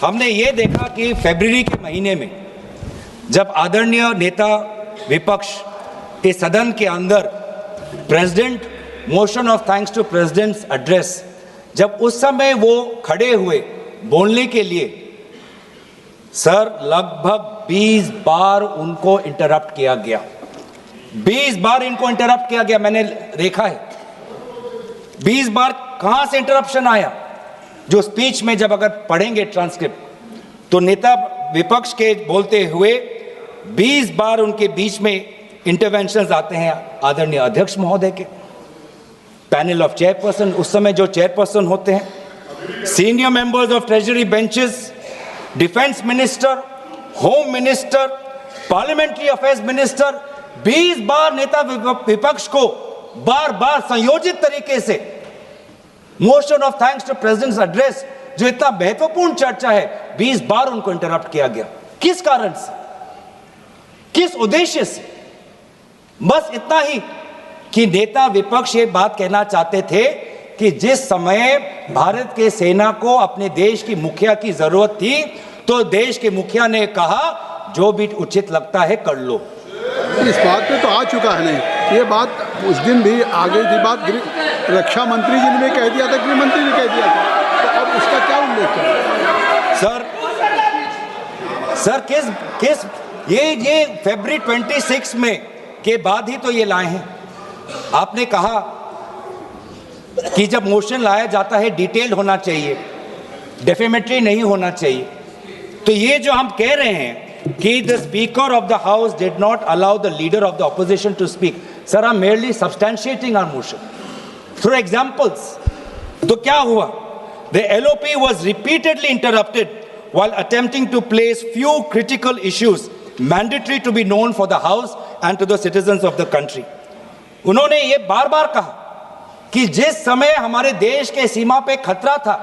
हमने ये देखा कि फरवरी के महीने में जब आदरणीय नेता विपक्ष इस सदन के अंदर president motion of thanks to president's address, जब उस समय वो खड़े हुए बोलने के लिए, सर लगभग 20 बार उनको इंटरप्ट किया गया। 20 बार इनको इंटरप्ट किया गया, मैंने देखा है। 20 बार कहां से इंटरप्शन आया? जो स्पीच में जब अगर पढ़ेंगे ट्रांसक्रिप्ट तो नेता विपक्ष के बोलते हुए 20 बार उनके बीच में इंटरवेंशंस आते हैं आदरणीय अध्यक्ष महोदय के, पैनल ऑफ चेयरपर्सन, उस समय जो चेयरपर्सन होते हैं, senior members of treasury benches, defence minister, home minister, parliamentary affairs minister. 20 बार नेता विपक्ष को बार बार संयोजित तरीके से motion of thanks to president's address, जो इतना महत्वपूर्ण चर्चा है, 20 बार उनको इंटरप्ट किया गया। किस कारण से, किस उद्देश्य से? बस इतना ही कि नेता विपक्ष ये बात कहना चाहते थे कि जिस समय भारत के सेना को अपने देश की मुखिया की जरूरत थी, तो देश के मुखिया ने कहा जो भी उचित लगता है कर लो। इस बात पे तो आ चुका है नहीं, ये बात उस दिन भी आगे की बात रक्षा मंत्री जी ने कह दिया था, गृह मंत्री ने कह दिया था, तो अब उसका क्या उल्लेख है? सर किस ये फरवरी 26 में के बाद ही तो ये लाए हैं। आपने कहा कि जब मोशन लाया जाता है डिटेल्ड होना चाहिए, डेफेमेटरी नहीं होना चाहिए। तो ये जो हम कह रहे हैं कि the speaker of the house did not allow the leader of the opposition to speak, sir I am merely substantiating our motion through examples. तो क्या हुआ? The LOP was repeatedly interrupted while attempting to place few critical issues mandatory to be known for the house and to the citizens of the country. उन्होंने ये बार बार कहा कि जिस समय हमारे देश के सीमा पे खतरा था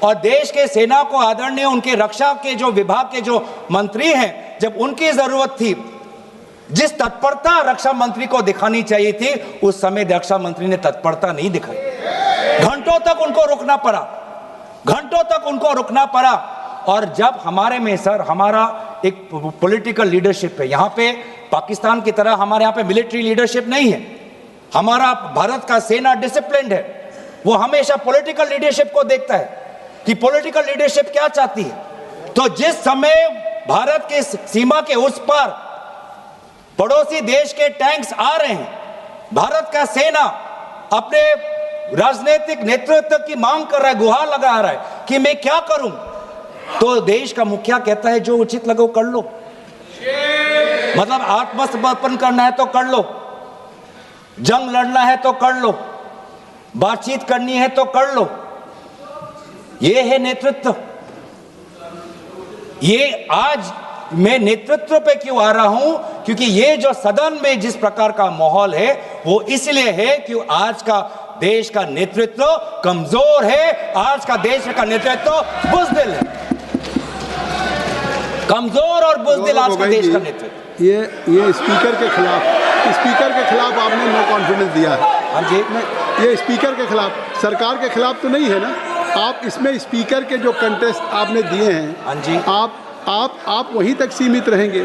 और देश के सेना को आदरणीय उनके रक्षा के जो विभाग के जो मंत्री हैं, जब उनकी जरूरत थी, जिस तत्परता रक्षा मंत्री को दिखानी चाहिए थी, उस समय रक्षा मंत्री ने तत्परता नहीं दिखाई। घंटों तक उनको रुकना पड़ा, घंटों तक उनको रुकना पड़ा। और जब हमारे में सर हमारा एक पॉलिटिकल लीडरशिप है, यहाँ पे पाकिस्तान की तरह हमारे यहाँ पे मिलिट्री लीडरशिप नहीं है। हमारा भारत का सेना डिसिप्लिन्ड है, वो हमेशा पॉलिटिकल लीडरशिप को देखता है कि पॉलिटिकल लीडरशिप क्या चाहती है। तो जिस समय भारत के सीमा के उस पार पड़ोसी देश के टैंक्स आ रहे हैं, भारत का सेना अपने राजनीतिक नेतृत्व की मांग कर रहा है, गुहार लगा रहा है कि मैं क्या करूं, तो देश का मुखिया कहता है जो उचित लगे कर लो। मतलब आत्मसमर्पण करना है तो कर लो, जंग लड़ना है तो कर लो, बातचीत करनी है तो कर लो। ये है नेतृत्व। ये आज मैं नेतृत्व पे क्यों आ रहा हूं? क्योंकि ये जो सदन में जिस प्रकार का माहौल है वो इसलिए है कि आज का देश का नेतृत्व कमजोर है, आज का देश का नेतृत्व बुज़दिल है, कमजोर और बुज़दिल आज का देश का नेतृत्व। ये स्पीकर के खिलाफ आपने नो कॉन्फिडेंस दिया है। हाँ जी, ये स्पीकर के खिलाफ, सरकार के खिलाफ तो नहीं है ना? आप इसमें स्पीकर के जो कंटेस्ट आपने दिए हैं, हाँ जी, आप वहीं तक सीमित रहेंगे?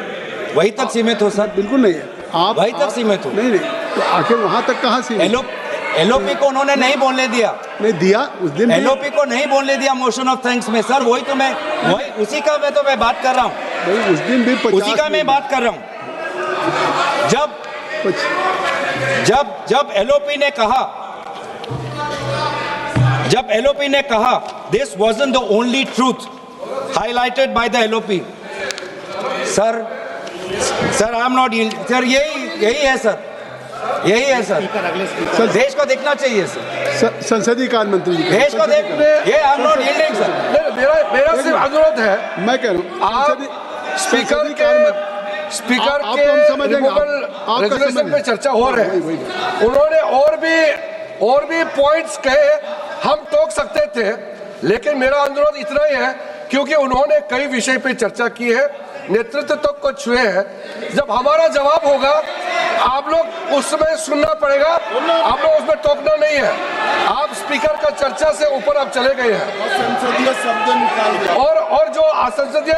वहीं तक सीमित हो सर? बिल्कुल नहीं है, आप वहीं तक सीमित हो। नहीं, तो आखिर वहां तक कहाँ सीमित? एलओपी को उन्होंने नहीं बोलने दिया, नहीं दिया उस दिन, एलओपी को नहीं बोलने दिया मोशन ऑफ थैंक्स में सर। वही तो मैं उसी का मैं बात कर रहा हूँ। नहीं, उस दिन भी उसी का मैं बात कर रहा हूँ। जब एलओपी ने कहा this wasn't the only truth highlighted by the LOP, sir I am not, sir यही है सर, यही है सर। देश को देखना चाहिए सर, संसदीय कार्य मंत्री जी देश को देख, ये I am not yielding sir. मेरा सिर्फ अनुरोध है, मैं कह रहा हूँ आप स्पीकर के रेजोल्यूशन पे चर्चा हो रहे हैं। उन्होंने और भी पॉइंट्स कहे, हम टोक सकते थे, लेकिन मेरा अनुरोध इतना ही है क्योंकि उन्होंने कई विषय पे चर्चा की है, नेतृत्व तक को छुए हैं। जब हमारा जवाब होगा आप लोग उसमें सुनना पड़ेगा, आप लोग उसमें टोकना नहीं है। आप स्पीकर का चर्चा से ऊपर आप चले गए हैं। संसदीय शब्द निकाल और जो असंसदीय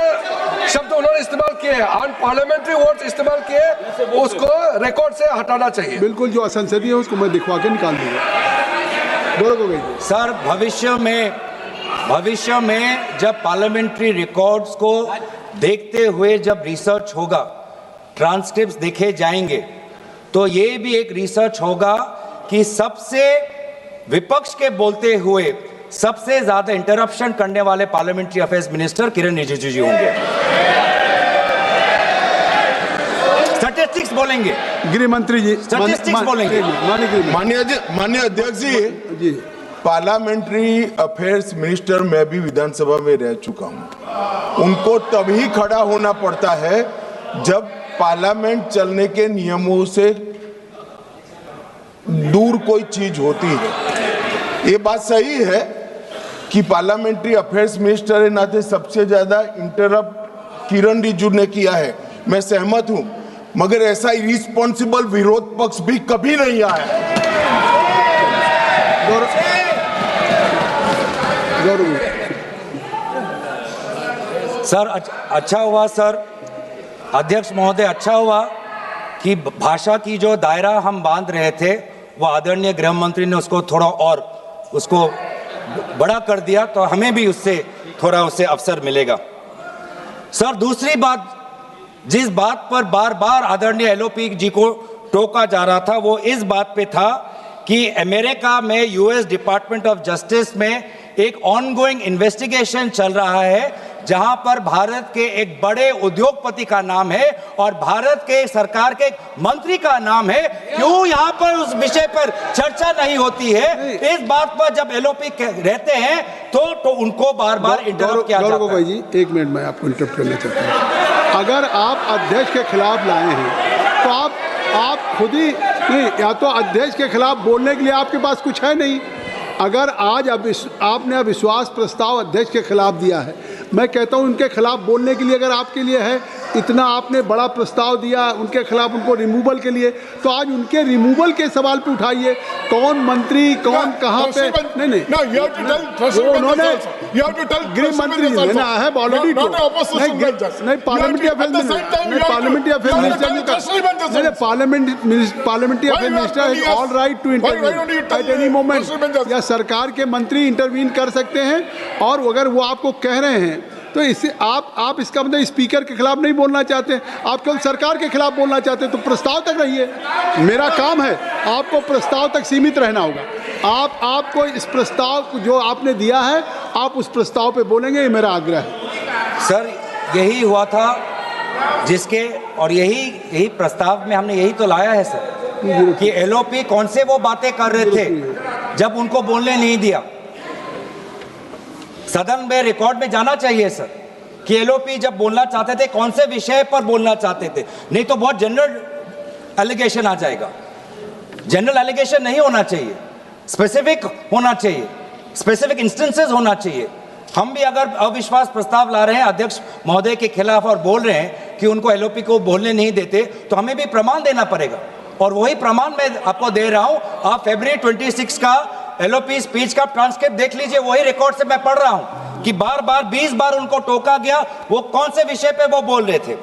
शब्द उन्होंने इस्तेमाल किए, अनपार्लियामेंट्री वर्ड्स इस्तेमाल किए, उसको रिकॉर्ड से हटाना चाहिए। बिल्कुल, जो असंसदीय है उसको मैं दिखवा के निकाल दूंगा। बोलो गोगोई जी। सर, भविष्य में जब पार्लियामेंट्री रिकॉर्ड्स को देखते हुए जब रिसर्च होगा, ट्रांसक्रिप्ट्स देखे जाएंगे, तो ये भी एक रिसर्च होगा कि सबसे विपक्ष के बोलते हुए सबसे ज्यादा इंटरप्शन करने वाले पार्लियामेंट्री अफेयर्स मिनिस्टर किरण रिजिजू जी होंगे। स्टैटिस्टिक्स बोलेंगे, गृह मंत्री जी स्टैटिस्टिक्स बोलेंगे। माननीय अध्यक्ष जी, पार्लियामेंट्री अफेयर्स मिनिस्टर मैं भी विधानसभा में रह चुका हूं। उनको तभी खड़ा होना पड़ता है जब पार्लियामेंट चलने के नियमों से दूर कोई चीज होती है। ये बात सही है कि पार्लियामेंट्री अफेयर्स मिनिस्टर के नाते सबसे ज्यादा इंटरप्ट किरण रिजिजू ने किया है, मैं सहमत हूं, मगर ऐसा इरिस्पॉन्सिबल विरोध पक्ष भी कभी नहीं आया। सर, अच्छा हुआ सर, अध्यक्ष महोदय, अच्छा हुआ कि भाषा की जो दायरा हम बांध रहे थे वो आदरणीय गृह मंत्री ने उसको थोड़ा और उसको बड़ा कर दिया, तो हमें भी उससे थोड़ा उससे अवसर मिलेगा। सर, दूसरी बात, जिस बात पर बार बार आदरणीय एलओपी जी को टोका जा रहा था, वो इस बात पे था कि अमेरिका में यूएस डिपार्टमेंट ऑफ जस्टिस में एक ऑनगोइंग इन्वेस्टिगेशन चल रहा है जहां पर भारत के एक बड़े उद्योगपति का नाम है और भारत के सरकार के मंत्री का नाम है। क्यों यहां पर उस विषय पर चर्चा नहीं होती है? इस बात पर जब एलओपी रहते हैं तो उनको बार बार इंटरप्ट किया जाता है। भाई जी, एक मिनट मैं आपको इंटरप्ट करना चाहता हूं। अगर आप अध्यक्ष के खिलाफ लाए हैं तो आप खुद ही नहीं, या तो अध्यक्ष के खिलाफ बोलने के लिए आपके पास कुछ है नहीं। अगर आज आपने अविश्वास प्रस्ताव अध्यक्ष के खिलाफ दिया है, मैं कहता हूं उनके खिलाफ बोलने के लिए अगर आपके लिए है, इतना आपने बड़ा प्रस्ताव दिया उनके खिलाफ, उनको रिमूवल के लिए, तो आज उनके रिमूवल के सवाल पे उठाइए। कौन मंत्री, कौन कहां पे, नहीं उन्होंने गृह मंत्री जी ना है ऑलरेडी, नहीं parliamentary affair minister is all right to intervene at any moment, या सरकार के मंत्री इंटरवीन कर सकते हैं। और अगर वो आपको कह रहे हैं तो इससे आप इसका मतलब स्पीकर के खिलाफ नहीं बोलना चाहते, आप केवल सरकार के खिलाफ बोलना चाहते हैं, तो प्रस्ताव तक रहिए। मेरा काम है, आपको प्रस्ताव तक सीमित रहना होगा। आपको इस प्रस्ताव जो आपने दिया है, आप उस प्रस्ताव पे बोलेंगे, ये मेरा आग्रह है। सर, यही हुआ था जिसके, और यही प्रस्ताव में हमने यही तो लाया है सर, कि एलओपी कौन से वो बातें कर रहे थे जब उनको बोलने नहीं दिया। सदन में रिकॉर्ड में जाना चाहिए सर कि एलओपी जब बोलना चाहते थे कौन से विषय पर बोलना चाहते थे, नहीं तो बहुत जनरल एलिगेशन आ जाएगा। जनरल एलिगेशन नहीं होना चाहिए, स्पेसिफिक होना चाहिए, स्पेसिफिक इंस्टेंसेस होना चाहिए। हम भी अगर अविश्वास प्रस्ताव ला रहे हैं अध्यक्ष महोदय के खिलाफ और बोल रहे हैं कि उनको एलओपी को बोलने नहीं देते, तो हमें भी प्रमाण देना पड़ेगा, और वही प्रमाण मैं आपको दे रहा हूं। आप फरवरी 26 का एलओपी स्पीच का ट्रांसक्रिप्ट देख लीजिए, वही रिकॉर्ड से मैं पढ़ रहा हूं कि बार बार 20 बार उनको टोका गया, वो कौन से विषय पे वो बोल रहे थे।